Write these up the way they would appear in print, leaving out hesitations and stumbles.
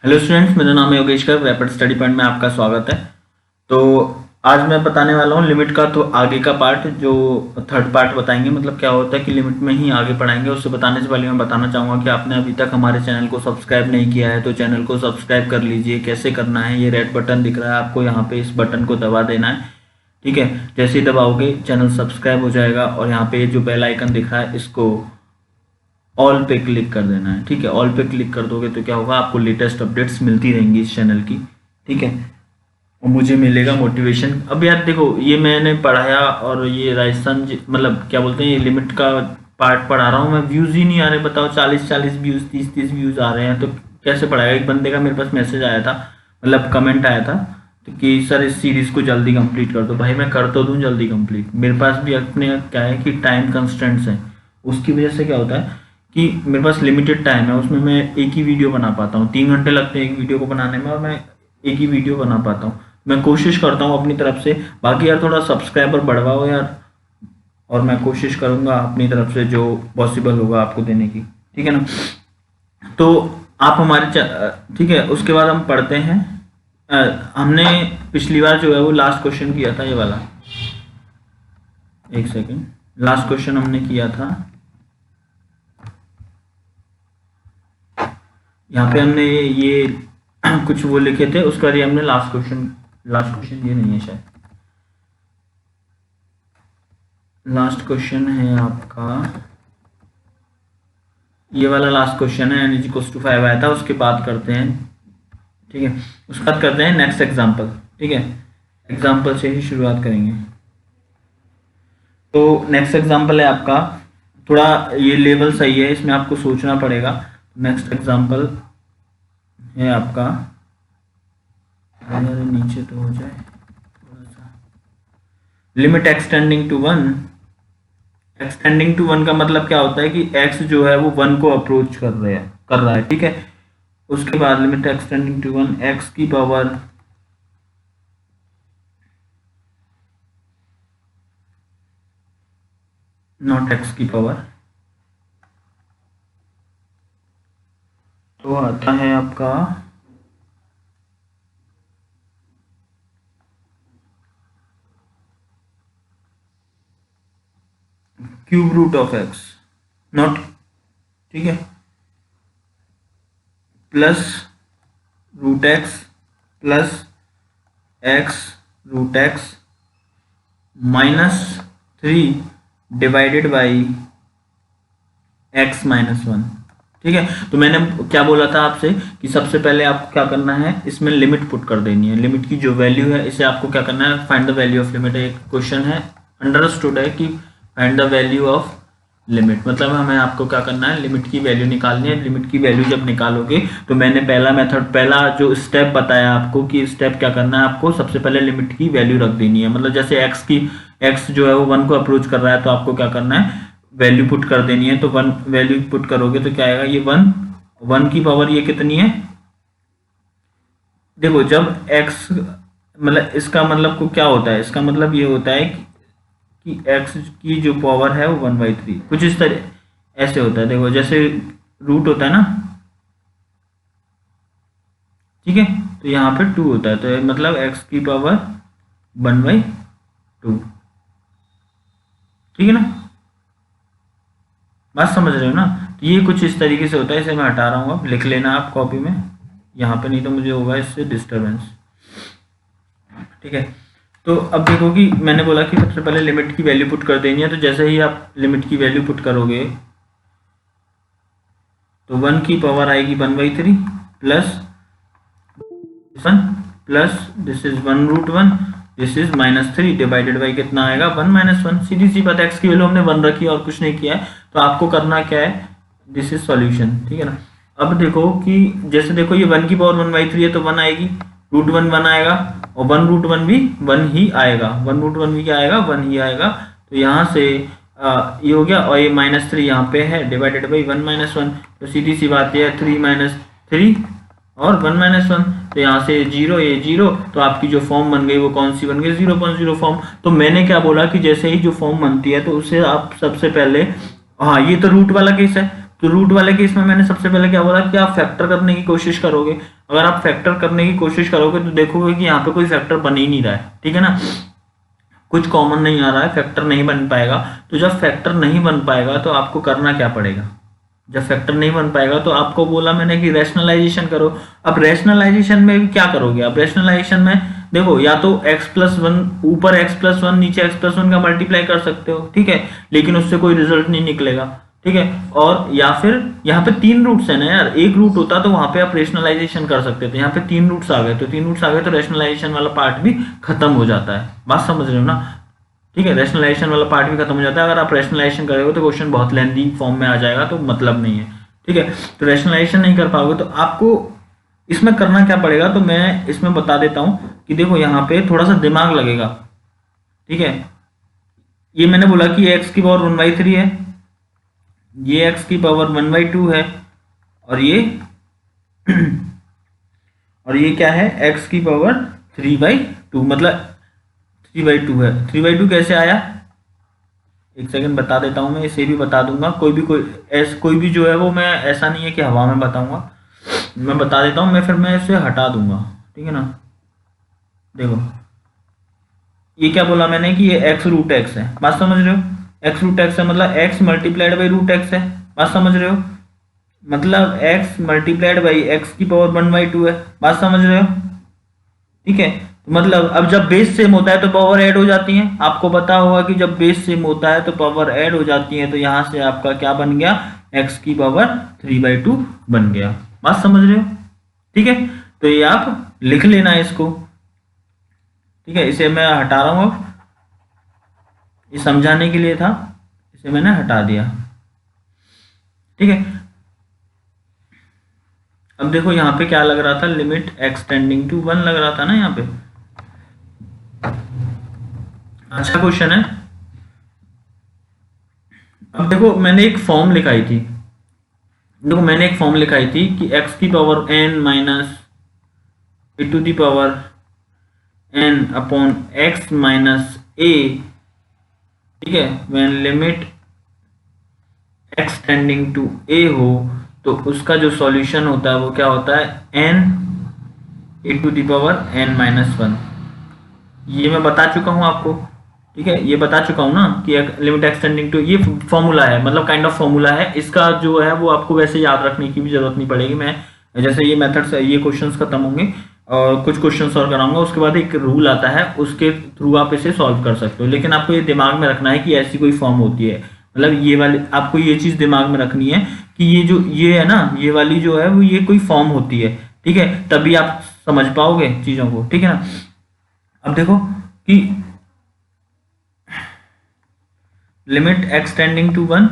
Hello students, मेरा नाम है योगेश कर। रैपिड स्टडी पॉइंट में आपका स्वागत है। तो आज मैं बताने वाला हूँ लिमिट का तो आगे का पार्ट, जो थर्ड पार्ट बताएंगे। मतलब क्या होता है कि लिमिट में ही आगे पढ़ाएंगे। उससे बताने से पहले मैं बताना चाहूँगा कि आपने अभी तक हमारे चैनल को सब्सक्राइब नहीं किया है तो चैनल को सब्सक्राइब कर लीजिए। कैसे करना है, ये रेड बटन दिख रहा है आपको, यहाँ पे इस बटन को दबा देना है। ठीक है, जैसे ही दबाओगे चैनल सब्सक्राइब हो जाएगा और यहाँ पे जो बेल आइकन दिख रहा है इसको ऑल पे क्लिक कर देना है। ठीक है, ऑल पे क्लिक कर दोगे तो क्या होगा, आपको लेटेस्ट अपडेट्स मिलती रहेंगी इस चैनल की। ठीक है, और मुझे मिलेगा मोटिवेशन। अब यार देखो, ये मैंने पढ़ाया और ये राजस्थान मतलब क्या बोलते हैं, ये लिमिट का पार्ट पढ़ा रहा हूँ मैं, व्यूज़ ही नहीं आ रहे। बताओ, 40 व्यूज़, 30 व्यूज़ आ रहे हैं तो कैसे पढ़ाएगा। एक बंदे का मेरे पास मैसेज आया था, मतलब कमेंट आया था तो कि सर इस सीरीज़ को जल्दी कंप्लीट कर दो। भाई मैं कर तो दूँ जल्दी कंप्लीट, मेरे पास भी अपने क्या है कि टाइम कंस्ट्रेंट्स हैं। उसकी वजह से क्या होता है कि मेरे पास लिमिटेड टाइम है, उसमें मैं एक ही वीडियो बना पाता हूँ। 3 घंटे लगते हैं एक वीडियो को बनाने में और मैं एक ही वीडियो बना पाता हूँ। मैं कोशिश करता हूँ अपनी तरफ से, बाकी यार थोड़ा सब्सक्राइबर बढ़वाओ यार, और मैं कोशिश करूँगा अपनी तरफ से जो पॉसिबल होगा आपको देने की। ठीक है ना। तो आप हमारे ठीक है, उसके बाद हम पढ़ते हैं। हमने पिछली बार जो है वो लास्ट क्वेश्चन किया था, ये वाला। एक सेकेंड, लास्ट क्वेश्चन हमने किया था, यहाँ पे हमने ये कुछ वो लिखे थे, उसका बाद हमने लास्ट क्वेश्चन ये नहीं है शायद, लास्ट क्वेश्चन है आपका ये वाला। लास्ट क्वेश्चन है एन इक्वल्स टू 5 आया था, उसके बाद करते हैं। ठीक है, उसके बाद करते हैं नेक्स्ट एग्जांपल। ठीक है, एग्जांपल से ही शुरुआत करेंगे। तो नेक्स्ट एग्जांपल है आपका, थोड़ा ये लेवल सही है, इसमें आपको सोचना पड़ेगा। नेक्स्ट एग्जांपल है आपका, नीचे तो हो जाए थोड़ा सा, limit extending to 1। Extending to 1 का मतलब क्या होता है कि x जो है वो 1 को अप्रोच कर रहा है। ठीक है, उसके बाद लिमिट एक्सटेंडिंग टू 1 x की पावर नॉट x की पावर, तो आता है आपका cube root of x not, ठीक है, plus root x plus x root x -3 divided by x -1। ठीक है, तो मैंने क्या बोला था आपसे कि सबसे पहले आपको क्या करना है, इसमें लिमिट पुट कर देनी है। लिमिट की जो वैल्यू है इसे आपको क्या करना है, find the value of limit. एक क्वेश्चन है, अंडरस्टूड है कि find the value of limit, मतलब हमें आपको क्या करना है, लिमिट की वैल्यू निकालनी है। लिमिट की वैल्यू जब निकालोगे तो मैंने पहला जो स्टेप बताया आपको कि स्टेप क्या करना है, आपको सबसे पहले लिमिट की वैल्यू रख देनी है। मतलब जैसे x जो है वो 1 को अप्रोच कर रहा है तो आपको क्या करना है, वैल्यू पुट कर देनी है। तो 1 वैल्यू पुट करोगे तो क्या आएगा, ये 1 की पावर ये कितनी है, देखो जब x, मतलब इसका मतलब को क्या होता है, इसका मतलब ये होता है कि x की जो पावर है वो 1/3, कुछ इस तरह ऐसे होता है। देखो जैसे रूट होता है ना, ठीक है, तो यहाँ पे 2 होता है, तो मतलब x की पावर 1/2। ठीक है ना, बात समझ रहे हो ना। तो ये कुछ इस तरीके से होता है, इसे मैं हटा रहा हूँ, अब लिख लेना आप कॉपी में यहाँ पे, नहीं तो मुझे होगा इससे डिस्टरबेंस। ठीक है, तो अब देखो कि मैंने बोला कि सबसे पहले लिमिट की वैल्यू पुट कर देनी है। तो जैसे ही आप लिमिट की वैल्यू पुट करोगे तो 1 की पावर आएगी 1/3 plus 1 plus this is 1√1, this is -3 divided by कितना आएगा, 1 - 1। सीधी सी बात, x की वैल्यू हमने 1 रखी और कुछ नहीं किया है, तो आपको करना क्या है, दिस इज सॉल्यूशन। ठीक है ना। अब देखो कि जैसे देखो ये 1 की पावर 1/3 है तो 1 आएगी, √1 आएगा, और 1√1 भी 1 ही आएगा, 1√1 भी क्या आएगा, 1 ही आएगा। तो यहाँ से ये हो गया, और ये -3 यहाँ पे है डिवाइडेड बाई 1 - 1। तो सीधी सी बात ये है 3 - 3 और 1 - 1, तो यहाँ से 0, ये 0, तो आपकी जो फॉर्म बन गई वो कौन सी बन गई, 0.0 फॉर्म। तो मैंने क्या बोला कि जैसे ही जो फॉर्म बनती है तो उसे आप सबसे पहले, हाँ ये तो रूट वाला केस है, तो रूट वाले केस में मैंने सबसे पहले क्या बोला कि आप फैक्टर करने की कोशिश करोगे। अगर आप फैक्टर करने की कोशिश करोगे तो देखोगे कि यहाँ पे कोई फैक्टर बन ही नहीं रहा है, ठीक है ना, कुछ कॉमन नहीं आ रहा है, फैक्टर नहीं बन पाएगा। तो जब फैक्टर नहीं बन पाएगा तो आपको करना क्या पड़ेगा, जब फैक्टर नहीं बन पाएगा तो आपको बोला मैंने कि रैशनलाइजेशन करो। अब रैशनलाइजेशन में भी क्या करोगे, अब रैशनलाइजेशन में देखो या तो x+1 ऊपर x+1 नीचे x+1 का मल्टीप्लाई कर सकते हो, ठीक है, लेकिन उससे कोई रिजल्ट नहीं निकलेगा, ठीक है। और या फिर यहाँ पे 3 रूट्स है ना यार, एक रूट होता तो वहां पे आप रेशनलाइजेशन कर सकते थे, यहाँ पे 3 रूट्स आ गए, तो 3 रूट्स आ गए तो रेशनलाइजेशन वाला पार्ट भी खत्म हो जाता है। बात समझ रहे हो ना, ठीक है, रेशनलाइजेशन वाला पार्ट भी खत्म हो जाता है। अगर आप रेशनलाइजेशन करोगे तो क्वेश्चन बहुत लेंथी फॉर्म में आ जाएगा, तो मतलब नहीं है, ठीक है। तो रेशनलाइजेशन नहीं कर पाओगे तो आपको इसमें करना क्या पड़ेगा, तो मैं इसमें बता देता हूं कि देखो यहाँ पे थोड़ा सा दिमाग लगेगा, ठीक है। ये मैंने बोला कि x की पावर 1/3 है, ये x की पावर 1/2 है, और ये और ये क्या है, x की पावर 3/2, मतलब 3/2 है। 3/2 कैसे आया, एक सेकंड बता देता हूं, मैं इसे भी बता दूंगा। कोई भी जो है वो मैं ऐसा नहीं है कि हवा में बताऊंगा, मैं बता देता हूं, मैं इसे हटा दूंगा, ठीक है ना। देखो ये क्या बोला मैंने कि ये x√x है, बात समझ रहे हो, x√x है मतलब x मल्टीप्लाइड बाई √x है, बात समझ रहे हो, मतलब x मल्टीप्लाइड बाई x की पावर 1/2 है, बात समझ रहे हो, ठीक है। मतलब अब जब बेस सेम होता है तो पावर ऐड हो जाती है, आपको पता होगा कि जब बेस सेम होता है तो पावर ऐड हो जाती है, तो यहां से आपका क्या बन गया, x की पावर 3/2 बन गया, बात समझ रहे हो, ठीक है। तो ये आप लिख लेना है इसको, ठीक है। इसे मैं हटा रहा हूं, अब ये समझाने के लिए था, इसे मैंने हटा दिया, ठीक है। अब देखो यहाँ पे क्या लग रहा था, लिमिट x टेंडिंग टू 1 लग रहा था ना यहाँ पे, अच्छा क्वेश्चन है। अब देखो मैंने एक फॉर्म लिखाई थी, देखो मैंने एक फॉर्म लिखाई थी कि x की power n minus e to the power n upon x minus a, ठीक है, when limit x tending to a हो तो उसका जो सॉल्यूशन होता है वो क्या होता है, n e to the power n minus 1। ये मैं बता चुका हूं आपको, ठीक है, ये बता चुका हूं ना कि लिमिट एक्सटेंडिंग टू, ये फॉर्मूला है, मतलब काइंड ऑफ फॉर्मूला है, इसका जो है वो आपको वैसे याद रखने की भी जरूरत नहीं पड़ेगी। मैं जैसे ये मेथड्स, ये क्वेश्चंस खत्म होंगे और कुछ क्वेश्चंस और कराऊंगा, उसके बाद एक रूल आता है, उसके थ्रू आप इसे सॉल्व कर सकते हो। लेकिन आपको ये दिमाग में रखना है कि ऐसी कोई फॉर्म होती है, मतलब ये वाली आपको ये चीज दिमाग में रखनी है कि ये जो ये है ना, ये वाली जो है वो ये कोई फॉर्म होती है, ठीक है, तभी आप समझ पाओगे चीजों को, ठीक है ना। अब देखो कि लिमिट x टेंडिंग टू 1,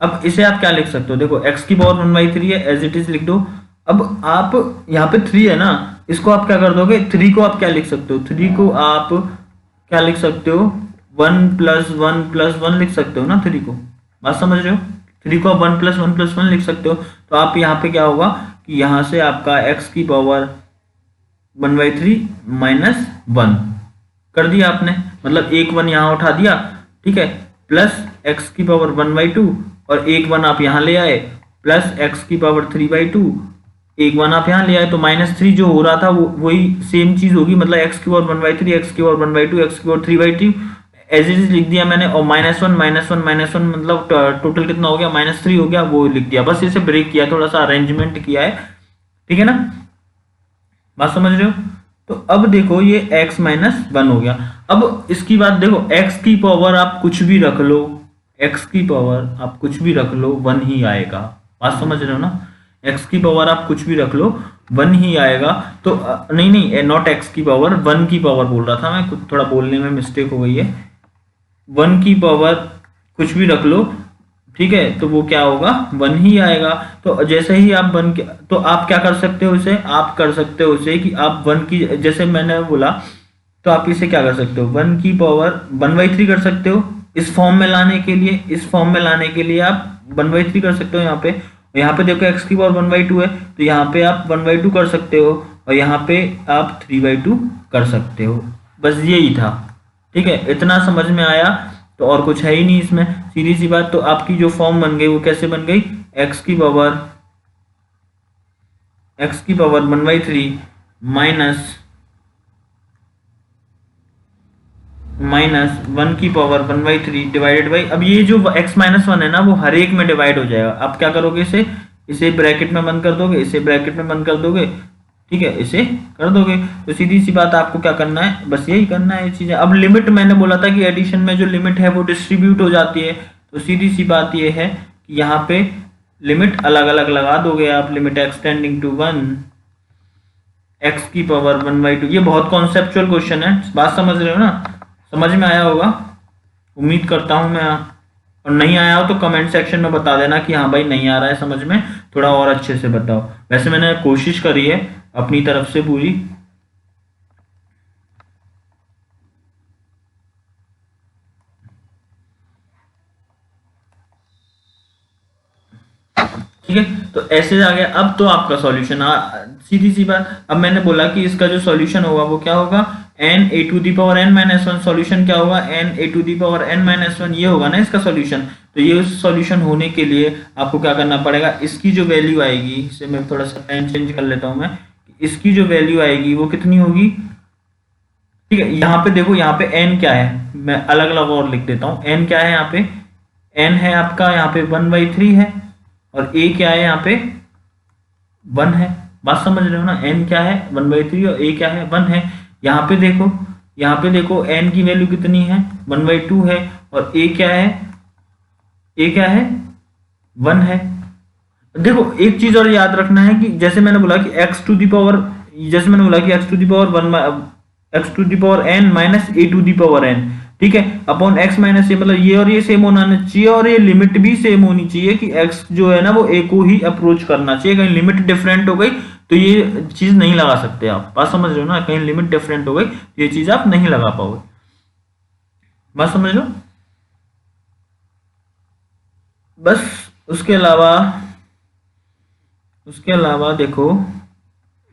अब इसे आप क्या लिख सकते हो, देखो x की पावर 1/3 है, एज इट इज लिख दो। अब आप यहाँ पे 3 है ना, इसको आप क्या कर दोगे, 3 को आप क्या लिख सकते हो, 3 को आप क्या लिख सकते हो, 1+1+1 लिख सकते हो ना 3 को, बात समझ रहे हो, 3 को आप 1+1+1 लिख सकते हो। तो आप यहाँ पे क्या होगा कि यहाँ से आपका x की पावर 1/3 माइनस 1 कर दिया आपने, मतलब एक 1 यहाँ उठा दिया, ठीक है, प्लस x की पावर 1/2 और एक 1 आप यहाँ ले आए, प्लस x की पावर 3/2, एक 1 आप यहाँ ले आए, तो -3 जो हो रहा था वो वही सेम चीज होगी, मतलब x की पावर 1/3, x की पावर 1/2, x की पावर 3/2 एज इट इज लिख दिया मैंने, और -1 मतलब टोटल कितना हो गया, -3 हो गया, वो लिख दिया, बस इसे ब्रेक किया, थोड़ा सा अरेंजमेंट किया है, ठीक है ना, बात समझ रहे हो। तो अब देखो ये x माइनस 1 हो गया। अब इसकी बात देखो, x की पावर आप कुछ भी रख लो, x की पावर आप कुछ भी रख लो 1 ही आएगा, बात समझ रहे हो ना, x की पावर आप कुछ भी रख लो 1 ही आएगा। तो नहीं नॉट x की पावर, 1 की पावर बोल रहा था मैं, कुछ थोड़ा बोलने में मिस्टेक हो गई है, 1 की पावर कुछ भी रख लो, ठीक है, तो वो क्या होगा 1 ही आएगा। तो जैसे ही आप 1 के, तो आप क्या कर सकते हो इसे, आप कर सकते हो इसे कि आप 1 की, जैसे मैंने बोला, तो आप इसे क्या कर सकते हो, 1 की पावर 1/3 कर सकते हो, इस फॉर्म में लाने के लिए, इस फॉर्म में लाने के लिए आप 1/3 कर सकते हो। यहाँ पे देखो x की पावर 1/2 है, तो यहाँ पे आप 1/2 कर सकते हो, और यहाँ पे आप 3/2 कर सकते हो, बस यही था, ठीक है, इतना समझ में आया, तो और कुछ है ही नहीं इसमें, सीधी सी बात। तो आपकी जो फॉर्म बन गई वो कैसे बन गई, एक्स की पावर 1/3 माइनस 1 की पावर 1/3 डिवाइडेड बाई, अब ये जो x माइनस 1 है ना वो हर एक में डिवाइड हो जाएगा। अब क्या करोगे, इसे ब्रैकेट में बंद कर दोगे, इसे ब्रैकेट में बंद कर दोगे, ठीक है, इसे कर दोगे। तो सीधी सी बात, आपको क्या करना है, बस यही करना है ये चीजें। अब लिमिट मैंने बोला था कि एडिशन में जो लिमिट है वो डिस्ट्रीब्यूट हो जाती है, तो सीधी सी बात ये है कि यहाँ पे लिमिट अलग अलग लगा दोगे आप। लिमिट एक्सटेंडिंग टू 1 x की पावर 1/2। ये बहुत कॉन्सेप्चुअल क्वेश्चन है, बात समझ रहे हो ना, समझ में आया होगा उम्मीद करता हूं मैं। और नहीं आया हो तो कमेंट सेक्शन में बता देना कि हाँ भाई नहीं आ रहा है समझ में, थोड़ा और अच्छे से बताओ। वैसे मैंने कोशिश करी है अपनी तरफ से पूरी। ठीक है, तो ऐसे आ गया। अब तो आपका सॉल्यूशन सीधी सी बात, अब मैंने बोला कि इसका जो सॉल्यूशन होगा वो क्या होगा, n(a⁻n-1). सॉल्यूशन क्या होगा, n(a⁻n-1), ये होगा ना इसका सॉल्यूशन। तो ये सॉल्यूशन होने के लिए आपको क्या करना पड़ेगा, इसकी जो वैल्यू आएगी, इसे मैं थोड़ा सा पेन चेंज कर लेता हूं मैं, इसकी जो वैल्यू आएगी वो कितनी होगी, ठीक है। यहाँ पे देखो, यहाँ पे n क्या है, मैं अलग अलग और लिख देता हूँ। n क्या है यहाँ पे, n है आपका यहाँ पे 1/3 है, और a क्या है यहाँ पे 1 है। बात समझ रहे हो ना, n क्या है 1/3 और a क्या है 1 है। यहाँ पे देखो n की वैल्यू कितनी है 1/2 है, और a क्या है 1 है। देखो एक चीज और याद रखना है कि जैसे मैंने बोला कि x to the power n-a⁻n, ठीक है, अपॉन x माइनस ए, मतलब ये और ये सेम होना चाहिए, और ये लिमिट भी सेम होनी चाहिए कि x जो है ना वो a को ही अप्रोच करना चाहिए। कहीं लिमिट डिफरेंट हो गई तो ये चीज नहीं लगा सकते आप, बात समझ रहे हो ना, कहीं लिमिट डिफरेंट हो गई ये चीज आप नहीं लगा पाओगे, बात समझ लो। बस उसके अलावा देखो,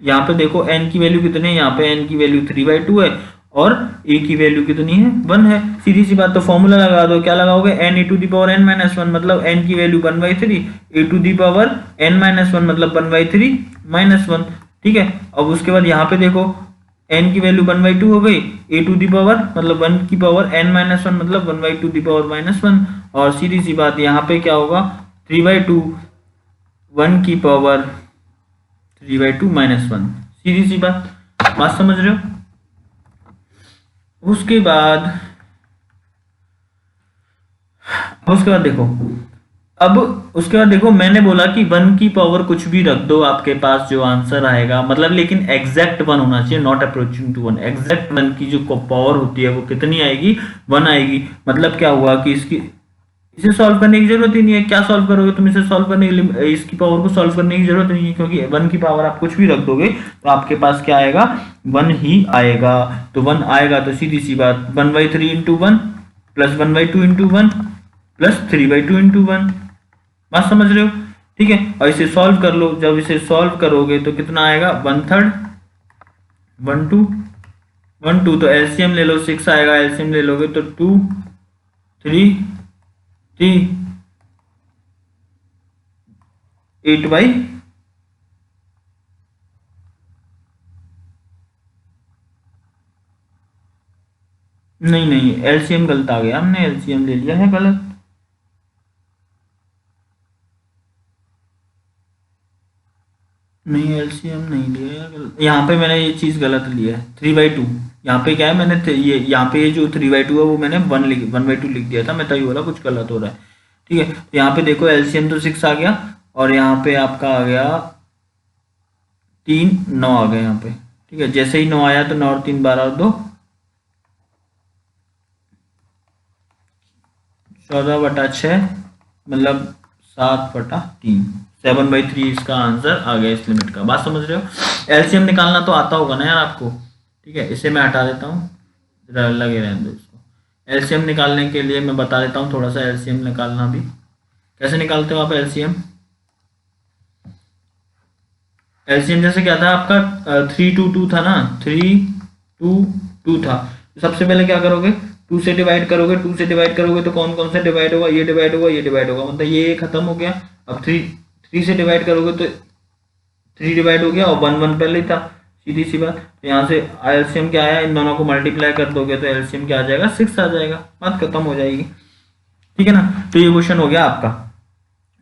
यहाँ पे देखो n की वैल्यू कितनी है, यहाँ पे n की वैल्यू 3/2 है, और a की वैल्यू कितनी है 1 है। सीधी सी बात, तो फॉर्मूला लगा दो, क्या लगाओगे, n(a⁻n-1), मतलब n की वैल्यू 1/3, a⁻n-1 मतलब 1/3 - 1, ठीक है। अब उसके बाद यहाँ पे देखो n की वैल्यू 1/2 हो गई, मतलब 1 की पावर n-1 मतलब 1/2 -1, और सीधी सी बात यहाँ पे क्या होगा 3/2 1 की पावर 3/2 -1, सीधी सी बात समझ रहे हो। उसके बाद देखो मैंने बोला कि 1 की पावर कुछ भी रख दो, आपके पास जो आंसर आएगा, मतलब लेकिन एग्जैक्ट 1 होना चाहिए, नॉट अप्रोचिंग टू 1। एग्जैक्ट 1 की जो पावर होती है वो कितनी आएगी, 1 आएगी। मतलब क्या हुआ कि इसे सॉल्व करने की जरूरत ही नहीं है। क्या सॉल्व करोगे तुम, इसे सॉल्व करने के लिए इसकी पावर को सॉल्व करने की जरूरत नहीं है, क्योंकि 1 की पावर आप कुछ भी रख दोगे तो आपके पास क्या आएगा, 1 ही आएगा। तो 1 आएगा, तो सीधी सी बात 1/3 × 1 प्लस 1/2 × 1 प्लस 3/2 × 1, बात समझ रहे हो, ठीक है। और इसे सॉल्व कर लो, जब इसे सॉल्व करोगे तो कितना आएगा 1/3 1 2, तो एलसीएम ले लो 6 आएगा, एलसीएम ले लोगे तो 2 3 3 8/, नहीं एलसीएम गलत आ गया, हमने एलसीएम ले लिया है गलत। नहीं एलसीएम नहीं लिया यार, यहाँ पे मैंने ये चीज गलत लिया है 3/2। यहाँ पे क्या है, मैंने यहाँ पे ये जो 3/2 है वो मैंने 1/2 लिख दिया था, मैं तभी बोला कुछ गलत हो रहा है, ठीक है। तो यहाँ पे देखो एलसीएम तो 6 आ गया, और यहाँ पे आपका आ गया 3 9 आ गया यहाँ पे, ठीक है। जैसे ही 9 आया तो 9 और 3 12 और 2 14/6, मतलब 7/3, 7/3 इसका आंसर आ गया इस लिमिट का, बात समझ रहे हो। एलसीएम निकालना तो आता होगा ना यार आपको, ठीक है। इसे मैं हटा देता हूँ, लगे रहने दो इसको। एलसीएम निकालने के लिए मैं बता देता हूँ थोड़ा सा, एलसीएम निकालना भी कैसे निकालते हो आप एलसीएम। एलसीएम जैसे क्या था आपका 3/2 था ना, 3/2 था। सबसे पहले क्या करोगे, 2 से डिवाइड करोगे, 2 से डिवाइड करोगे तो कौन कौन सा डिवाइड होगा, ये डिवाइड होगा, ये डिवाइड होगा, मतलब ये खत्म हो गया। अब थ्री से डिवाइड करोगे तो 3 डिवाइड हो गया और 1 1 पहले ही था, सीधी सी बात। तो यहाँ से एलसीएम क्या आया, इन दोनों को मल्टीप्लाई कर दोगे तो एलसीएम क्या आ जाएगा, 6 आ जाएगा, बात खत्म हो जाएगी। ठीक है ना। तो ये क्वेश्चन हो गया आपका।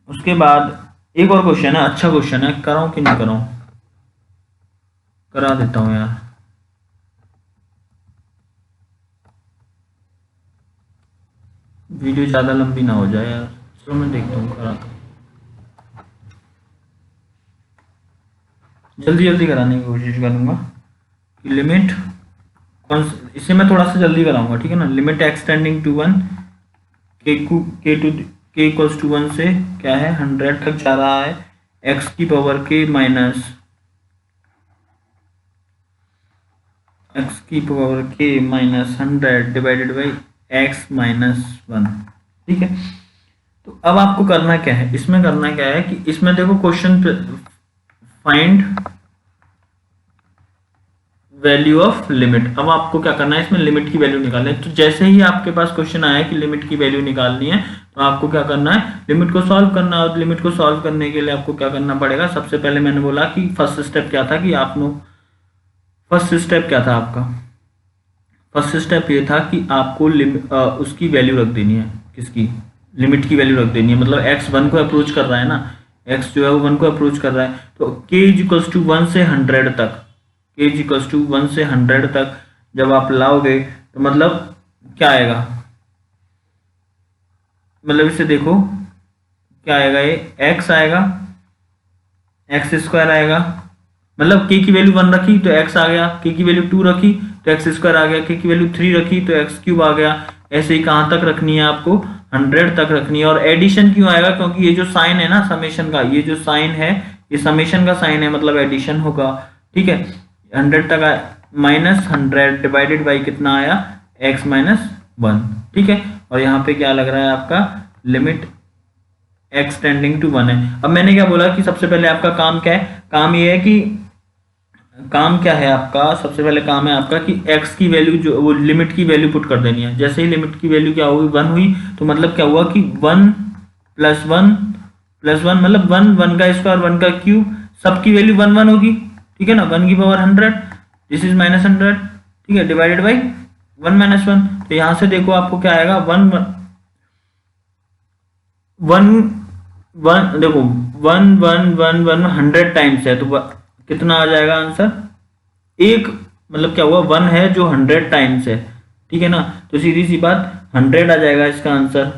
उसके बाद एक और क्वेश्चन है, अच्छा क्वेश्चन है, कराऊं कि नहीं कराऊं, करा देता हूं यार। वीडियो ज्यादा लंबी ना हो जाए यार, चलो मैं देखता हूँ, करा जल्दी जल्दी कराने की कोशिश करूंगा कि लिमिट इसे मैं थोड़ा सा जल्दी कराऊंगा, ठीक है ना। लिमिट एक्स टेंडिंग टू 1 के इक्वल्स टू 1 से क्या है 100 तक जा रहा है, एक्स की पावर के माइनस एक्स की पावर के minus 100 divided by x minus 1। ठीक है। तो अब आपको करना क्या है, इसमें करना क्या है कि इसमें देखो question find value of limit. अब आपको क्या करना है, इसमें लिमिट की वैल्यू निकालनी है। तो जैसे ही आपके पास क्वेश्चन आया कि लिमिट की वैल्यू निकालनी है, तो आपको क्या करना है, लिमिट को सॉल्व करना है। और लिमिट को सॉल्व करने के लिए आपको क्या करना पड़ेगा, सबसे पहले मैंने बोला कि फर्स्ट स्टेप क्या था कि फर्स्ट स्टेप क्या था आपका, फर्स्ट स्टेप ये था कि आपको उसकी वैल्यू रख देनी है, किसकी, लिमिट की वैल्यू रख देनी है। मतलब x 1 को अप्रोच कर रहा है ना, x जो है वो 1 को अप्रोच कर रहा है, तो k इक्वल्स टू 1 से 100 तक, k इक्वल्स टू 1 से 100 तक जब आप लाओगे तो मतलब क्या आएगा, मतलब इसे देखो क्या आएगा, ये x आएगा, एक्स स्क्वायर आएगा, मतलब k की वैल्यू 1 रखी तो x आ गया, k की वैल्यू 2 रखी तो एक्स स्क्वायर आ गया, k की वैल्यू 3 रखी तो एक्स क्यूब आ गया। ऐसे ही कहाँ तक रखनी है आपको, 100 तक रखनी है। और एडिशन क्यों आएगा, क्योंकि ये जो साइन है ना समेशन का, ये जो साइन है ये समेशन का साइन है, मतलब एडिशन होगा। ठीक है, 100 तक माइनस 100 डिवाइडेड बाई कितना आया, x माइनस 1। ठीक है, और यहाँ पे क्या लग रहा है आपका, लिमिट x टेंडिंग टू 1 है। अब मैंने क्या बोला कि सबसे पहले आपका काम क्या है, काम ये है कि काम क्या है आपका, सबसे पहले काम है आपका कि x की वैल्यू जो वो लिमिट की वैल्यू पुट कर देनी है। जैसे ही लिमिट की वैल्यू क्या हुई, 1 हुई, तो मतलब क्या हुआ कि 1 प्लस 1 प्लस 1 मतलब 1 1 का स्क्वायर 1 का क्यूब, सबकी वैल्यू 1 1 होगी। ठीक है ना, 1 की पावर 100, दिस इज माइनस 100। ठीक है, डिवाइडेड बाई 1 माइनस 1। तो यहां से देखो आपको क्या आएगा, 1 1 देखो 1 1 1 1 100 टाइम्स है, तो कितना आ जाएगा आंसर, एक, मतलब क्या हुआ 1 है जो 100 टाइम्स है। ठीक है ना, तो सीधी सी बात 100 आ जाएगा इसका आंसर,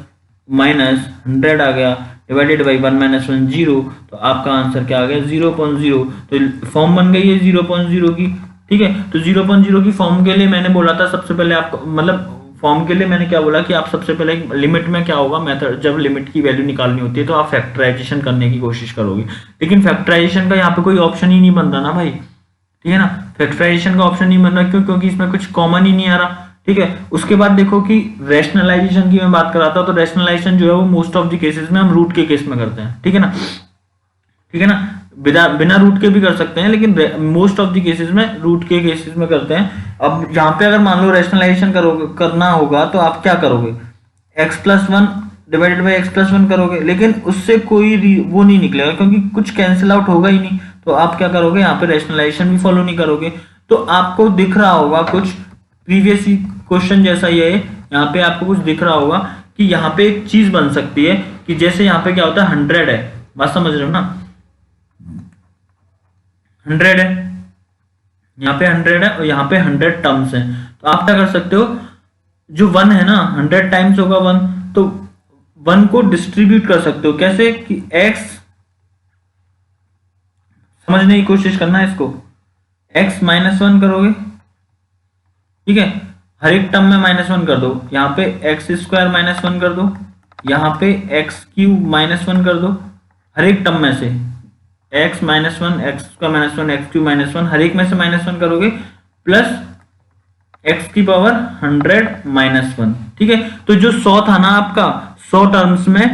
माइनस 100 आ गया, डिवाइडेड बाई 1 माइनस 1 0, तो आपका आंसर क्या आ गया 0.0। तो फॉर्म बन गई है 0.0 की। ठीक है, तो 0.0 की फॉर्म के लिए मैंने बोला था सबसे पहले आपको, मतलब फॉर्म के लिए मैंने क्या बोला कि आप सबसे पहले लिमिट में क्या होगा मेथड, जब लिमिट की वैल्यू निकालनी होती है तो आप फैक्टराइजेशन करने की कोशिश करोगे, लेकिन फैक्टराइजेशन का यहाँ पे कोई ऑप्शन ही नहीं बन रहा ना भाई। ठीक है ना, फैक्टराइजेशन का ऑप्शन नहीं बन रहा, क्यों, क्योंकि इसमें कुछ कॉमन ही नहीं आ रहा। ठीक है, उसके बाद देखो कि रैशनलाइजेशन की मैं बात कर रहा था, तो रैशनलाइजेशन जो है वो मोस्ट ऑफ द केसेस में हम रूट के केस में करते हैं। ठीक है ना, ठीक है ना, बिना रूट के भी कर सकते हैं, लेकिन मोस्ट ऑफ द केसेस में रूट के केसेस में करते हैं। अब यहाँ पे अगर मान लो रैशनलाइजेशन करना होगा तो आप क्या करोगे, x plus 1 divided by x plus 1 करोगे, लेकिन उससे कोई वो नहीं निकलेगा क्योंकि कुछ कैंसिल आउट होगा ही नहीं। तो आप क्या करोगे, यहाँ पे रैशनलाइजेशन भी फॉलो नहीं करोगे। तो आपको दिख रहा होगा कुछ प्रीवियस क्वेश्चन जैसा ही है, यहाँ पे आपको कुछ दिख रहा होगा कि यहाँ पे एक चीज बन सकती है कि जैसे यहाँ पे क्या होता है 100 है, बात समझ रहे हो ना, 100 है, यहाँ पे 100 है और यहाँ पे 100 टर्म्स हैं। तो आप क्या कर सकते हो, जो 1 है ना 100 टाइम्स होगा 1, तो 1 को डिस्ट्रीब्यूट कर सकते हो। कैसे कि x, समझने की कोशिश करना है इसको, x माइनस 1 करोगे। ठीक है, हर एक टर्म में माइनस 1 कर दो, यहाँ पे एक्स स्क्वायर माइनस 1 कर दो, यहाँ पे एक्स क्यूब माइनस 1 कर दो, हर एक टर्म में से x माइनस 1 एक्स का माइनस 1 एक्स क्यूब माइनस 1, हर एक में से माइनस 1 करोगे, प्लस x की पावर 100 माइनस 1। ठीक है, तो जो 100 था ना आपका, 100 टर्म्स में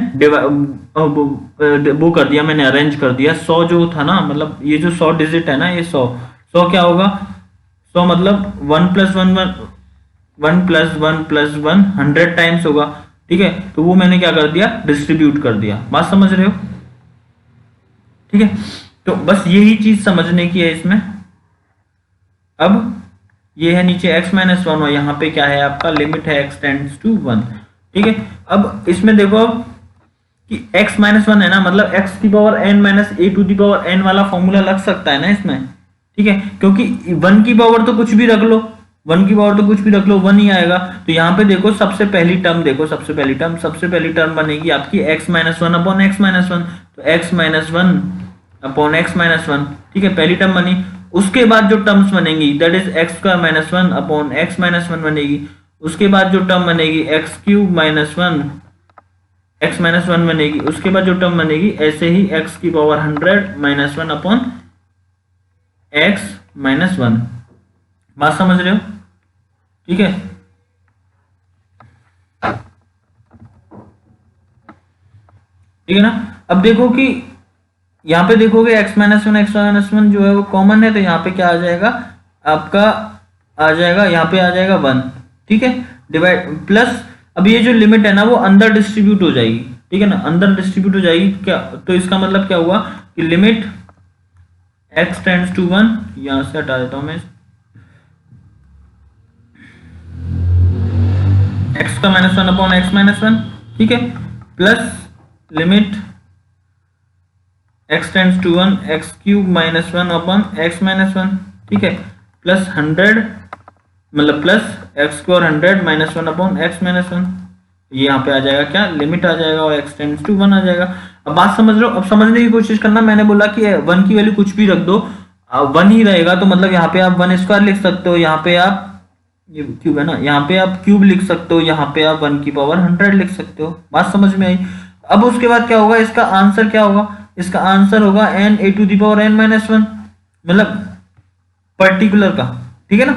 वो कर दिया मैंने, अरेंज कर दिया। 100 जो था ना, मतलब ये जो 100 डिजिट है ना, ये 100 क्या होगा, 100 मतलब 1 प्लस 1 1 प्लस 1 प्लस 1 100 टाइम्स होगा। ठीक है, तो वो मैंने क्या कर दिया, डिस्ट्रीब्यूट कर दिया। बात समझ रहे हो, ठीक है, तो बस यही चीज समझने की है इसमें। अब ये है नीचे x माइनस वन और यहाँ पे क्या है आपका लिमिट है x टेंड्स टू वन। ठीक है, अब इसमें देखो अब कि x माइनस वन है ना, मतलब x की power n minus a to the power n वाला फॉर्मूला लग सकता है ना इसमें। ठीक है, क्योंकि वन की पावर तो कुछ भी रख लो, वन की पावर तो कुछ भी रख लो, वन ही आएगा। तो यहाँ पे देखो सबसे पहली टर्म देखो, सबसे पहली टर्म बनेगी आपकी x minus one upon x minus one, तो x minus one upon x minus one. ठीक है, पहली टर्म बनी। उसके बाद जो टर्म्स बनेंगी that is x square minus one upon x minus one बनेगी। उसके बाद जो टर्म बनेगी x cube minus one x minus one बनेगी। उसके बाद जो टर्म बनेगी ऐसे ही एक्स की power 100 minus one upon x minus one. बात समझ रहे हो? ठीक है, ठीक है ना। अब देखो कि यहाँ पे देखोगे x माइनस वन जो है वो कॉमन है, तो यहाँ पे क्या आ जाएगा आपका, आ जाएगा यहाँ पे आ जाएगा वन। ठीक है, डिवाइड प्लस, अब ये जो लिमिट है ना वो अंदर डिस्ट्रीब्यूट हो जाएगी। ठीक है ना, अंदर डिस्ट्रीब्यूट हो जाएगी क्या, तो इसका मतलब क्या हुआ कि limit x tends to one, यहां से हटा देता हूं मैं x का minus one upon x minus one. ठीक है, plus limit x tends to one x cube minus one upon x minus one. ठीक है, प्लस 100 मतलब plus x square 100 minus one upon x minus one. ये यहाँ पे आ जाएगा क्या, लिमिट आ जाएगा और x टेंड्स टू वन आ जाएगा। अब बात समझ लो, अब समझने की कोशिश करना। मैंने बोला कि वन की वैल्यू कुछ भी रख दो, वन ही रहेगा, तो मतलब यहाँ पे आप वन स्क्वायर लिख सकते हो, यहाँ पे आप ये क्यूब है ना, यहाँ पे आप क्यूब लिख सकते हो, यहाँ पे आप वन की पावर 100 लिख सकते हो। बात समझ में आई? अब उसके बाद क्या होगा, इसका आंसर क्या होगा, इसका आंसर होगा n a to the power n minus one, मतलब पर्टिकुलर का। ठीक है ना,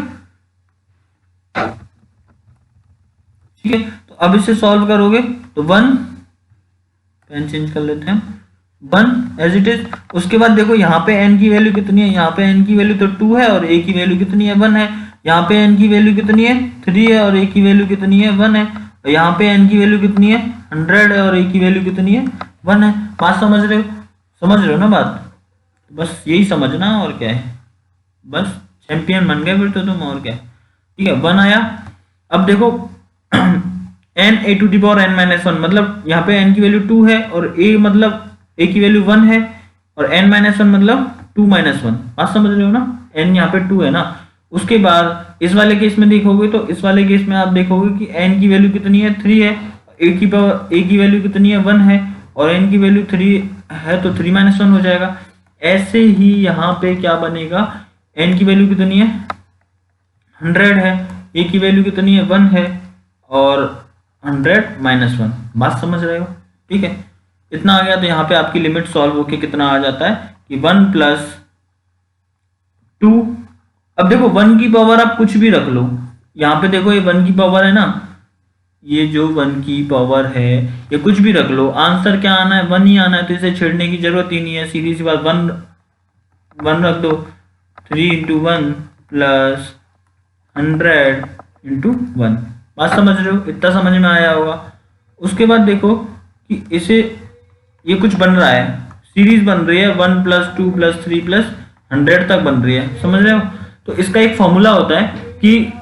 ठीक है। तो अब इसे सॉल्व करोगे तो वन, पेन चेंज कर लेते हैं, वन एज इट इज। उसके बाद देखो यहाँ पे n की वैल्यू कितनी है, यहाँ पे n की वैल्यू तो 2 है और a की वैल्यू कितनी है, 1 है। यहाँ पे n की वैल्यू कितनी है, 3 है और a की वैल्यू कितनी है, 1 है। और यहाँ पे n की वैल्यू कितनी है, 100 है और a की वैल्यू कितनी है, 1 है। बात समझ रहे हो? समझ रहे हो ना बात? बस यही समझना, और क्या है, बस चैंपियन बन गए फिर तो तुम, और क्या है। ठीक है, 1 आया। अब देखो n a to the power n minus one, मतलब यहाँ पे n की वैल्यू 2 है और a मतलब a की वैल्यू 1 है और n माइनस वन मतलब 2 माइनस वन। बात समझ रहे हो ना, n यहाँ पे 2 है ना। उसके बाद इस वाले केस में देखोगे तो इस वाले केस में आप देखोगे कि n की वैल्यू कितनी है, 3 है, a की वैल्यू कितनी है, 1 है और n की वैल्यू 3 है, तो 3 माइनस वन हो जाएगा। ऐसे ही यहाँ पे क्या बनेगा, n की वैल्यू कितनी है, 100 है, a की वैल्यू कितनी है, 1 है और 100 माइनस वन। बात समझ रहे हो? ठीक है, इतना आ गया। तो यहाँ पे आपकी लिमिट सॉल्व होके कितना आ जाता है कि 1 प्लस 2। अब देखो 1 की पावर आप कुछ भी रख लो, यहाँ पे देखो ये 1 की पावर है ना, ये जो 1 की पावर है ये कुछ भी रख लो, आंसर क्या आना है, 1 ही आना है। तो इसे छेड़ने की जरूरत ही नहीं है, सीधी सी बात, 1 रख दो। 3 इंटू 1 प्लस 100 इंटू 1। बात समझ रहे हो? इतना समझ में आया होगा। उसके बाद देखो कि इसे, ये कुछ बन रहा है, सीरीज बन रही है, 1 प्लस 2 प्लस 3 प्लस 100 तक बन रही है, समझ रहे हो? तो इसका एक फॉर्मूला होता है कि,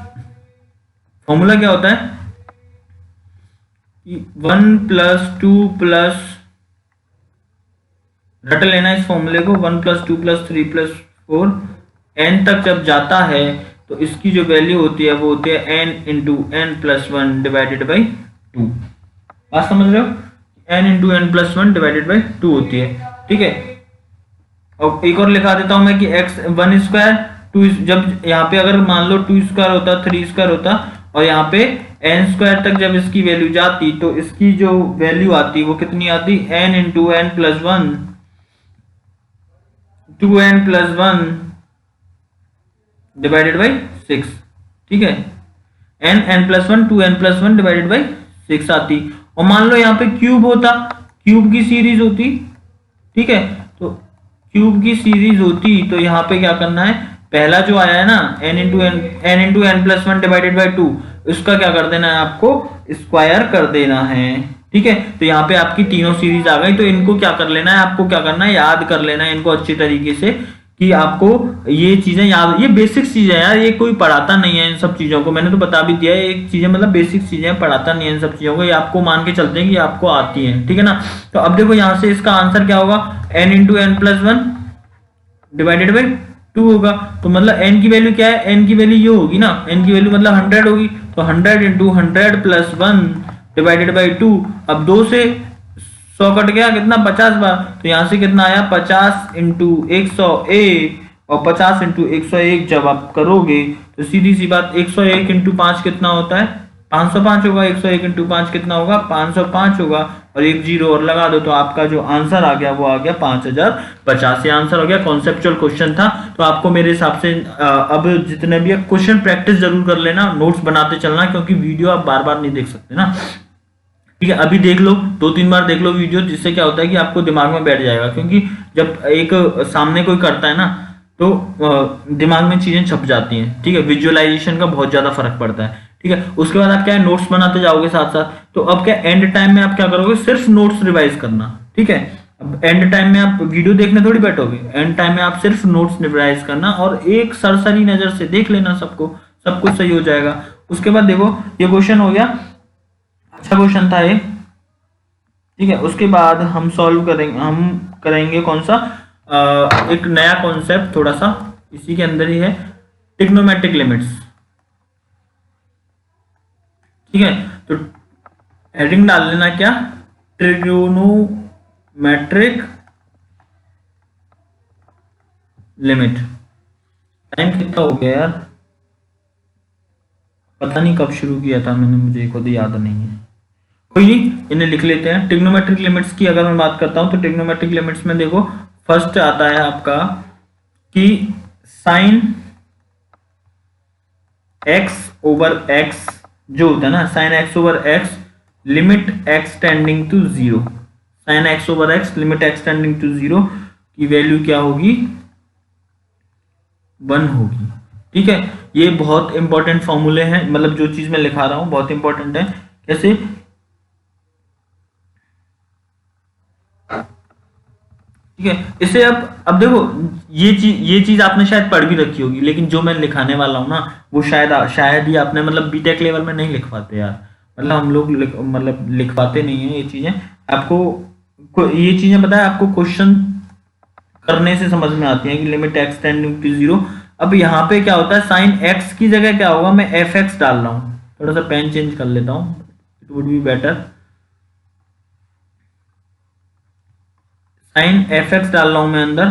फॉर्मूला क्या होता है कि 1 प्लस 2 प्लस, रट लेना इस फॉर्मूले को, 1 प्लस 2 प्लस 3 प्लस 4 n तक जब जाता है तो इसकी जो वैल्यू होती है वो होती है n into n plus one divided by 2। बात समझ रहे हो? n into n plus one divided by 2 होती है। ठीक है, और एक और लिखा देता हूं मैं कि x 1 स्क्वायर 2, जब यहाँ पे अगर मान लो 2 स्क्वायर होता, 3 स्क्वायर होता और यहाँ पे n स्क्वायर तक जब इसकी वैल्यू जाती तो इसकी जो वैल्यू आती वो कितनी आती, n into n plus one, 2n plus one divided by 6। ठीक है, n plus one, 2n plus one divided by 6 आती। और मान लो यहाँ पे क्यूब होता, क्यूब की सीरीज होती। ठीक है, तो क्यूब की सीरीज होती तो यहाँ पे क्या करना है, पहला जो आया है ना n into n plus one divided by 2, उसका क्या कर देना है, आपको स्क्वायर कर देना है। ठीक है, तो यहाँ पे आपकी तीनों सीरीज आ गई। तो इनको क्या कर लेना है, आपको क्या करना है, याद कर लेना है इनको अच्छी तरीके से, कि आपको ये चीजें याद, ये बेसिक चीजें है यार, ये कोई पढ़ाता नहीं है इन सब चीजों को, मैंने तो बता भी दिया है। एक चीजें मतलब बेसिक चीजें, पढ़ाता नहीं है इन सब चीजों को, ये आपको मान के चलते हैं कि आपको आती है। ठीक है ना। तो अब देखो यहाँ से इसका आंसर क्या होगा, n into n plus one divided by 2 होगा। तो मतलब n की वैल्यू क्या है, n की वैल्यू ये होगी ना, n की वैल्यू मतलब 100 होगी। तो 100 इंटू 100 प्लस 1 डिवाइडेड बाई 2। अब 2 से 100 कट गया, कितना, 50 बार। तो यहाँ से कितना आया, 50 इंटू 101, और 50 इंटू 101 जब आप करोगे तो सीधी सी बात 101 इंटू 5 कितना होता है, 505 होगा। 101 इंटू 5 कितना होगा, 505 होगा। और एक जीरो और लगा दो तो आपका जो आंसर आ गया वो आ गया 5050। ये आंसर हो गया, कॉन्सेप्चुअल क्वेश्चन था। तो आपको मेरे हिसाब से अब जितने भी क्वेश्चन प्रैक्टिस जरूर कर लेना, नोट्स बनाते चलना, क्योंकि वीडियो आप बार बार नहीं देख सकते ना। ठीक है, अभी देख लो, 2-3 बार देख लो वीडियो, जिससे क्या होता है कि आपको दिमाग में बैठ जाएगा। क्योंकि जब एक सामने कोई करता है ना, तो दिमाग में चीजें छप जाती हैं। ठीक है, विजुअलाइजेशन का बहुत ज्यादा फर्क पड़ता है। ठीक है, उसके बाद आप क्या है, नोट्स बनाते जाओगे साथ साथ। तो अब क्या, एंड टाइम में आप क्या करोगे, सिर्फ नोट्स रिवाइज करना। ठीक है, अब एंड टाइम में आप वीडियो देखने थोड़ी बैठोगे, एंड टाइम में आप सिर्फ नोट्स रिवाइज करना, और एक सरसरी नजर से देख लेना सबको, सब कुछ सही हो जाएगा। उसके बाद देखो, ये क्वेश्चन हो गया, अच्छा क्वेश्चन था ये। ठीक है, उसके बाद हम सॉल्व करेंगे, हम करेंगे कौन सा, एक नया कॉन्सेप्ट थोड़ा सा इसी के अंदर ही है, ट्रिग्नोमेट्रिक लिमिट्स। ठीक है, तो हेडिंग डाल लेना क्या, ट्रिग्नोमेट्रिक लिमिट। टाइम कितना हो गया यार, पता नहीं कब शुरू किया था मैंने, मुझे खुद याद नहीं है। कोई नहीं, इन्हें लिख लेते हैं। ट्रिग्नोमेट्रिक लिमिट्स की अगर मैं बात करता हूं तो ट्रिग्नोमेट्रिक लिमिट्स में देखो, फर्स्ट आता है आपका कि साइन एक्स ओवर एक्स जो होता है ना, sine x over x limit x tending to zero, sine x over x limit x tending to zero की वैल्यू क्या होगी, 1 होगी। ठीक है, ये बहुत इंपॉर्टेंट फॉर्मूले हैं, मतलब जो चीज मैं लिखा रहा हूं बहुत इंपॉर्टेंट है। कैसे, ठीक है, इसे अब देखो, ये चीज आपने शायद पढ़ भी रखी होगी, लेकिन जो मैं लिखाने वाला हूँ ना, वो शायद ही आपने, मतलब बीटेक लेवल में नहीं लिख पाते यार, मतलब हम लोग मतलब लिख पाते नहीं है ये चीजें। आपको ये चीजें पता है, आपको क्वेश्चन करने से समझ में आती है कि limit x tending to zero. अब यहाँ पे क्या होता है, साइन एक्स की जगह क्या होगा, मैं एफ एक्स डाल रहा हूँ, थोड़ा सा पेन चेंज कर लेता हूँ, it would be better. Sine f x डाल रहा हूं मैं अंदर,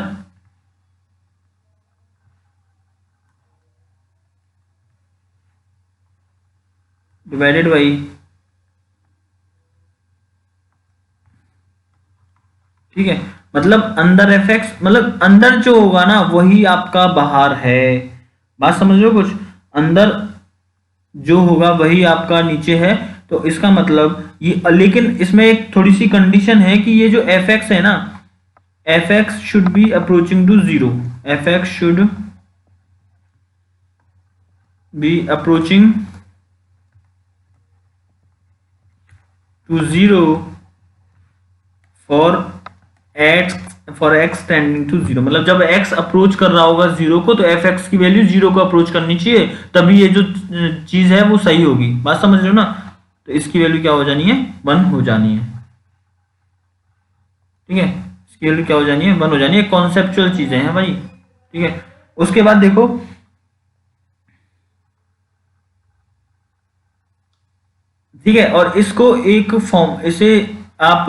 डिवाइडेड बाई, ठीक है, मतलब अंदर एफ एक्स, मतलब अंदर जो होगा ना वही आपका बाहर है। बात समझ रहे हो, कुछ अंदर जो होगा वही आपका नीचे है। तो इसका मतलब ये, लेकिन इसमें एक थोड़ी सी कंडीशन है कि ये जो एफ एक्स है ना, f x should be approaching to zero, f x should be approaching to zero for x tending to zero. मतलब जब एक्स अप्रोच कर रहा होगा जीरो को, तो एफ एक्स की वैल्यू जीरो को अप्रोच करनी चाहिए, तभी ये जो चीज है वो सही होगी। बात समझ रहे हो ना। तो इसकी वैल्यू क्या हो जानी है, 1 हो जानी है। ठीक है, इसकी वैल्यू क्या हो जानी है, 1 हो जानी है। कॉन्सेप्चुअल चीजें हैं भाई। ठीक है, उसके बाद देखो, ठीक है, और इसको एक फॉर्म, इसे आप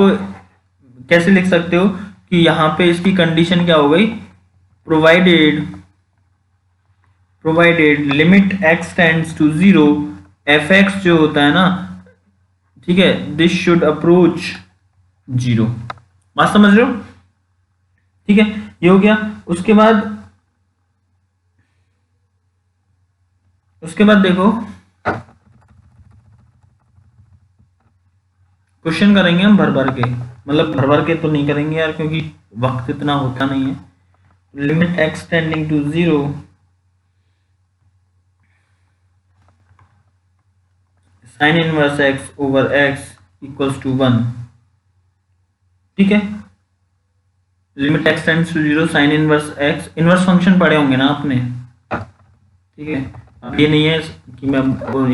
कैसे लिख सकते हो कि यहां पे इसकी कंडीशन क्या हो गई, provided limit x tends to zero, f x जो होता है ना, ठीक है, दिस शुड अप्रोच जीरो। बात समझ रहे हो। ठीक है, ये हो गया। उसके बाद देखो, क्वेश्चन करेंगे हम भर भर के, मतलब भर भर के तो नहीं करेंगे यार, क्योंकि वक्त इतना होता नहीं है। Limit x tending to zero, sine inverse x over x equals to 1। ठीक है, limit x tends to 0 sine inverse x, inverse function पढ़े होंगे ना आपने। ठीक है, अब ये नहीं है कि मैं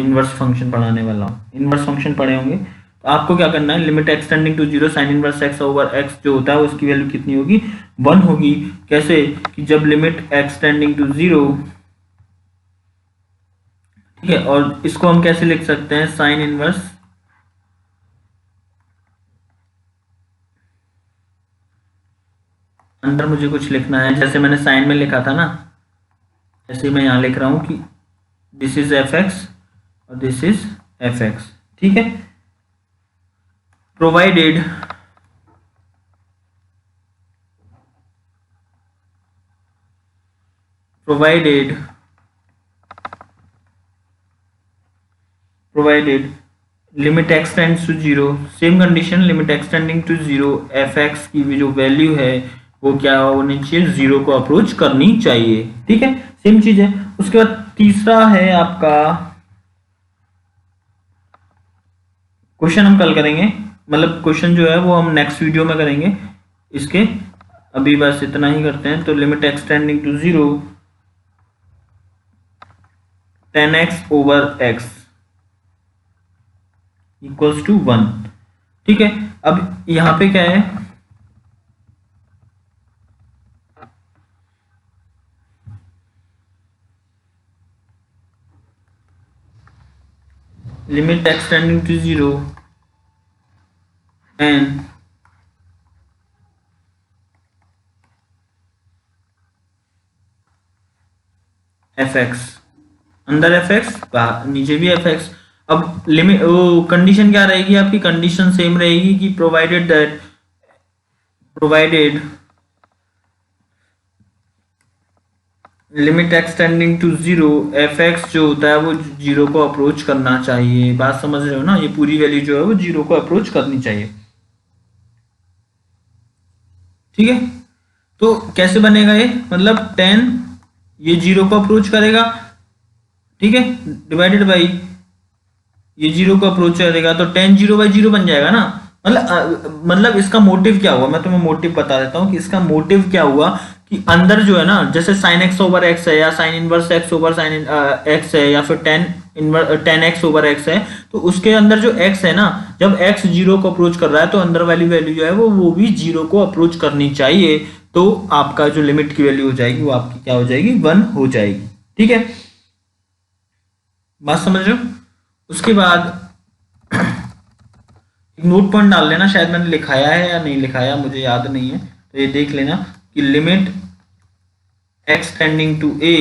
इनवर्स फंक्शन पढ़ाने वाला हूँ, इनवर्स फंक्शन पढ़े होंगे। तो आपको क्या करना है, limit x tending to 0 sine inverse x over x जो होता है उसकी वैल्यू कितनी होगी, 1 होगी। कैसे कि जब लिमिट एक्स टेंडिंग टू 0, ठीक है, और इसको हम कैसे लिख सकते हैं, साइन इनवर्स अंदर मुझे कुछ लिखना है, जैसे मैंने साइन में लिखा था ना, ऐसे मैं यहां लिख रहा हूं कि दिस इज एफ एक्स और दिस इज एफ एक्स। ठीक है, provided limit x tends to 0, same condition, limit x tending to 0 f x की जो वैल्यू है वो क्या होनी चाहिए, 0 को अप्रोच करनी चाहिए। ठीक है, सेम चीज है। उसके बाद तीसरा है आपका क्वेश्चन, हम कल करेंगे, मतलब क्वेश्चन जो है वो हम नेक्स्ट वीडियो में करेंगे इसके, अभी बस इतना ही करते हैं। तो limit x tending to 0 10x over x equals to 1। ठीक है, अब यहां पे क्या है, limit x tending to 0 and f x, अंदर एफ एक्स नीचे भी एफ एक्स। अब लिमिट कंडीशन क्या रहेगी आपकी, कंडीशन सेम रहेगी कि provided limit x tending to 0 f x जो होता है वो 0 को अप्रोच करना चाहिए। बात समझ रहे हो ना, ये पूरी वैल्यू जो है वो 0 को अप्रोच करनी चाहिए। ठीक है, तो कैसे बनेगा ये, मतलब 10 ये 0 को अप्रोच करेगा, ठीक है, डिवाइडेड बाई ये 0 को अप्रोच करेगा, तो 10 0/0 बन जाएगा ना। मतलब इसका मोटिव क्या हुआ, मैं तुम्हें मोटिव बता देता हूँ कि इसका मोटिव क्या हुआ कि अंदर जो है ना, जैसे साइन एक्स ओवर एक्स है या sign inverse x over sine x है या फिर टेन एक्स ओवर एक्स है, तो उसके अंदर जो x है ना, जब x 0 को अप्रोच कर रहा है तो अंदर वाली वैल्यू जो है वो भी 0 को अप्रोच करनी चाहिए। तो आपका जो लिमिट की वैल्यू हो जाएगी वो आपकी क्या हो जाएगी, 1 हो जाएगी। ठीक है, बात समझ रहे हो। उसके बाद एक नोट पॉइंट डाल लेना, शायद मैंने लिखाया है या नहीं लिखाया मुझे याद नहीं है, तो ये देख लेना कि limit x tending to a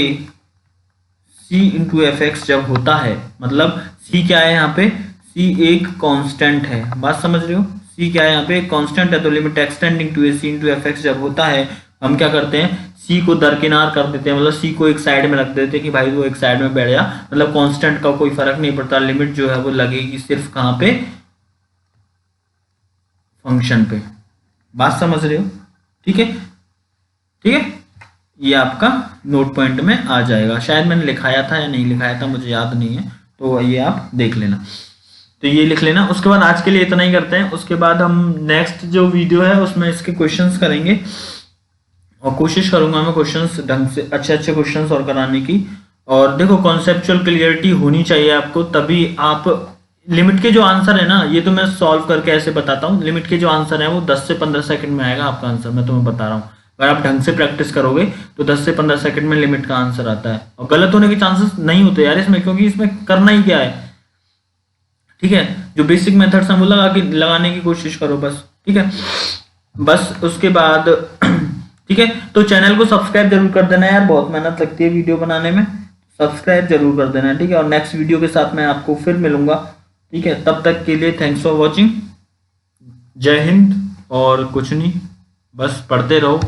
c into f x जब होता है, मतलब c क्या है यहाँ पे, c एक कांस्टेंट है। बात समझ रहे हो, c क्या है यहाँ पे, एक कांस्टेंट है। तो limit x tending to a c into f x जब होता है, हम क्या करते हैं, c को दरकिनार कर देते हैं, मतलब c को एक साइड में रख देते हैं कि भाई वो एक साइड में बैठ जा, मतलब कांस्टेंट का कोई फर्क नहीं पड़ता, लिमिट जो है वो लगेगी सिर्फ कहाँ पे, फंक्शन पे। बात समझ रहे हो, ठीक है। ठीक है, ये आपका नोट पॉइंट में आ जाएगा, शायद मैंने लिखाया था या नहीं लिखाया था मुझे याद नहीं है, तो ये आप देख लेना, तो ये लिख लेना। उसके बाद आज के लिए इतना ही करते हैं, उसके बाद हम नेक्स्ट जो वीडियो है उसमें इसके क्वेश्चंस करेंगे और कोशिश करूंगा मैं क्वेश्चंस ढंग से अच्छे क्वेश्चंस और कराने की। और देखो कॉन्सेप्चुअल क्लियरिटी होनी चाहिए आपको, तभी आप लिमिट के जो आंसर है ना, ये तो मैं सॉल्व करके ऐसे बताता हूँ, लिमिट के जो आंसर है वो 10 से 15 सेकंड में आएगा आपका आंसर, मैं तुम्हें बता रहा हूँ। अगर आप ढंग से प्रैक्टिस करोगे तो 10 से 15 सेकंड में लिमिट का आंसर आता है, और गलत होने के चांसेस नहीं होते यार इसमें, क्योंकि इसमें करना ही क्या है। ठीक है, जो बेसिक मेथड्स हैं वो लगाने की कोशिश करो बस। ठीक है, बस उसके बाद ठीक है, तो चैनल को सब्सक्राइब जरूर कर देना यार, बहुत मेहनत लगती है वीडियो बनाने में, सब्सक्राइब जरूर कर देना। ठीक है, और नेक्स्ट वीडियो के साथ मैं आपको फिर मिलूंगा। ठीक है, तब तक के लिए थैंक्स फॉर वॉचिंग, जय हिंद। और कुछ नहीं, बस पढ़ते रहो।